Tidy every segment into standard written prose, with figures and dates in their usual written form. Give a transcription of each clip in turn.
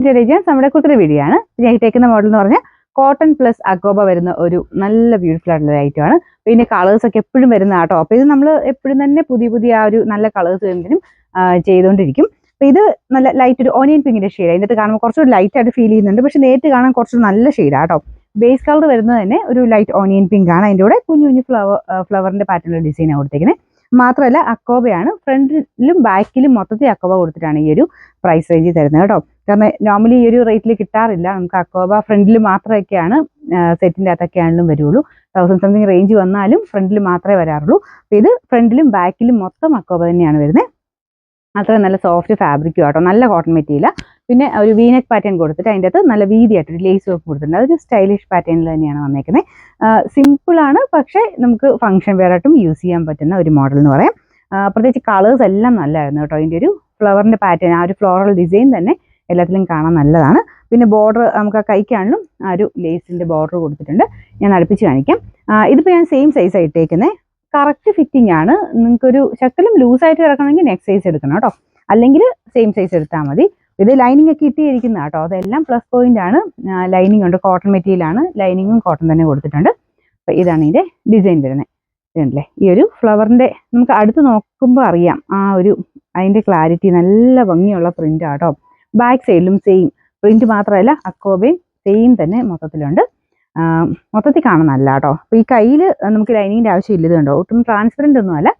നമ്മുടെ കുത്തിരി വീഡിയോ ആണ്. ഞാൻ ഇട്ടേക്കുന്ന മോഡൽ എന്ന് പറഞ്ഞാൽ കോട്ടൺ പ്ലസ് അക്കോബ വരുന്ന ഒരു നല്ല ബ്യൂട്ടിഫുൾ ആയിട്ടുള്ള ഐറ്റം ആണ്. പിന്നെ കളേഴ്സ് ഒക്കെ എപ്പോഴും വരുന്ന കേട്ടോ. അപ്പോൾ ഇത് നമ്മൾ എപ്പോഴും തന്നെ പുതിയ ആ ഒരു നല്ല കളേഴ്സ് വരുന്നതിനും ചെയ്തുകൊണ്ടിരിക്കും. അപ്പോൾ ഇത് നല്ല ലൈറ്റ് ഒരു ഓനിയൻ പിങ്കിന്റെ ഷെയ്ഡ്. അതിനകത്ത് കാണുമ്പോൾ കുറച്ചുകൂടി ലൈറ്റ് ആയിട്ട് ഫീൽ ചെയ്യുന്നുണ്ട്. പക്ഷെ നേരിട്ട് കാണാൻ കുറച്ച് നല്ല ഷെയ്ഡാണ് കേട്ടോ. ബേസ് കളർ വരുന്നത് തന്നെ ഒരു ലൈറ്റ് ഓനിയൻ പിങ്ക് ആണ്. അതിൻ്റെ കൂടെ കുഞ്ഞു കുഞ്ഞു ഫ്ലവറിന്റെ പാറ്റേണിലുള്ള ഡിസൈനാണ് കൊടുത്തേക്കുന്നത്. മാത്രമല്ല അക്കോബയാണ്. ഫ്രണ്ടിലും ബാക്കിലും മൊത്തത്തിൽ അക്കോബ കൊടുത്തിട്ടാണ് ഈ ഒരു പ്രൈസ് റേഞ്ചിൽ തരുന്നത് കേട്ടോ. കാരണം നോർമലി ഈ ഒരു റേറ്റിൽ കിട്ടാറില്ല. നമുക്ക് അക്കോബ ഫ്രണ്ടിൽ മാത്രമൊക്കെയാണ് സെറ്റിൻ്റെ അകത്തൊക്കെയാണെങ്കിലും വരുള്ളൂ. 1000 സംതിങ് റേഞ്ച് വന്നാലും ഫ്രണ്ടിൽ മാത്രമേ വരാറുള്ളൂ. അപ്പോൾ ഇത് ഫ്രണ്ടിലും ബാക്കിലും മൊത്തം അക്കോബ തന്നെയാണ് വരുന്നത്. അത്ര നല്ല സോഫ്റ്റ് ഫാബ്രിക്കും ആട്ടോ. നല്ല കോട്ടൺ മെറ്റീരിയൽ. പിന്നെ ഒരു വീനെക്ക് പാറ്റേൺ കൊടുത്തിട്ട് അതിൻ്റെ അകത്ത് നല്ല വീതിയായിട്ട് ഒരു ലേസ് വർക്ക് കൊടുത്തിട്ടുണ്ട്. അതൊരു സ്റ്റൈലിഷ് പാറ്റേണിൽ തന്നെയാണ് വന്നേക്കുന്നത്. സിമ്പിളാണ്, പക്ഷേ നമുക്ക് ഫംഗ്ഷൻ വെയർ ആയിട്ടും യൂസ് ചെയ്യാൻ പറ്റുന്ന ഒരു മോഡൽ എന്ന് പറയാം. പ്രത്യേകിച്ച് കളേഴ്സ് എല്ലാം നല്ലതായിരുന്നു കേട്ടോ. അതിൻ്റെ ഒരു ഫ്ലവറിൻ്റെ പാറ്റേൺ, ആ ഒരു ഫ്ലോറൽ ഡിസൈൻ തന്നെ എല്ലാത്തിലും കാണാൻ നല്ലതാണ്. പിന്നെ ബോർഡർ നമുക്ക് ആ കൈക്കാണെങ്കിലും ആ ഒരു ലേസിൻ്റെ ബോർഡർ കൊടുത്തിട്ടുണ്ട്. ഞാൻ അടുപ്പിച്ച് കാണിക്കാം. ഇതിപ്പോൾ ഞാൻ സെയിം സൈസാണ് ഇട്ടേക്കുന്നത്. കറക്റ്റ് ഫിറ്റിംഗ് ആണ്. നിങ്ങൾക്കൊരു ശക്കലും ലൂസായിട്ട് കിടക്കണമെങ്കിൽ നെക്സ്റ്റ് സൈസ് എടുക്കണം കേട്ടോ. അല്ലെങ്കിൽ സെയിം സൈസ് എടുത്താൽ മതി. ഇത് ലൈനിങ് ഒക്കെ ഇട്ടിരിക്കുന്ന കേട്ടോ. അതെല്ലാം പ്ലസ് പോയിന്റ് ആണ്. ലൈനിങ് ഉണ്ട്, കോട്ടൺ മെറ്റീരിയൽ ആണ്. ലൈനിങ്ങും കോട്ടൺ തന്നെ കൊടുത്തിട്ടുണ്ട്. അപ്പോൾ ഇതാണ് ഇതിൻ്റെ ഡിസൈൻ വരുന്നത്. ഇതല്ലേ ഈ ഒരു ഫ്ലവറിൻ്റെ നമുക്ക് അടുത്ത് നോക്കുമ്പോൾ അറിയാം ആ ഒരു അതിൻ്റെ ക്ലാരിറ്റി. നല്ല ഭംഗിയുള്ള പ്രിന്റ് ആട്ടോ. ബാക്ക് സൈഡിലും സെയിം പ്രിന്റ് മാത്രമല്ല അക്കോബയും സെയിം തന്നെ മൊത്തത്തിലുണ്ട്. മൊത്തത്തിൽ കാണാൻ നല്ല കേട്ടോ. അപ്പോൾ ഈ കയ്യിൽ നമുക്ക് ലൈനിങ്ങിൻ്റെ ആവശ്യമില്ല. ഇത് കണ്ടോ, ഒട്ടും ട്രാൻസ്പെറൻ്റ് ഒന്നുമല്ല.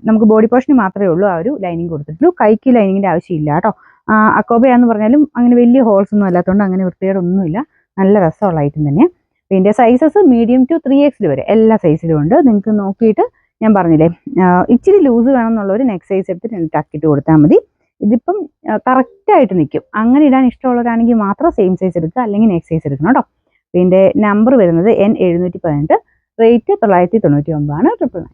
നമുക്ക് ബോഡി പോർഷന് മാത്രമേ ഉള്ളൂ ആ ഒരു ലൈനിങ് കൊടുത്തിട്ടുള്ളൂ. കൈക്ക് ലൈനിങ്ങിൻ്റെ ആവശ്യമില്ല കേട്ടോ. അക്കോബയാന്ന് പറഞ്ഞാലും അങ്ങനെ വലിയ ഹോൾസ് ഒന്നും അല്ലാത്തതുകൊണ്ട് അങ്ങനെ വൃത്തികേടൊന്നുമില്ല. നല്ല രസമുള്ള ഐറ്റം തന്നെയാണ്. ഇതിൻ്റെ സൈസസ് മീഡിയം ടു 3XL വരെ എല്ലാ സൈസിലും ഉണ്ട്. നിങ്ങൾക്ക് നോക്കിയിട്ട് ഞാൻ പറഞ്ഞില്ലേ, ഇച്ചിരി ലൂസ് വേണം എന്നുള്ളവർ നെക്സ്റ്റ് സൈസ് എടുത്ത് 2 ടക്കിട്ട് കൊടുത്താൽ മതി. ഇതിപ്പം കറക്റ്റായിട്ട് നിൽക്കും. അങ്ങനെ ഇടാൻ ഇഷ്ടമുള്ളവരാണെങ്കിൽ മാത്രം സെയിം സൈസ് എടുക്കുക, അല്ലെങ്കിൽ നെക്സ്റ്റ് സൈസ് എടുക്കണം കേട്ടോ. ഇതിൻ്റെ നമ്പർ വരുന്നത് N718, റേറ്റ് 999 ആണ്. 999.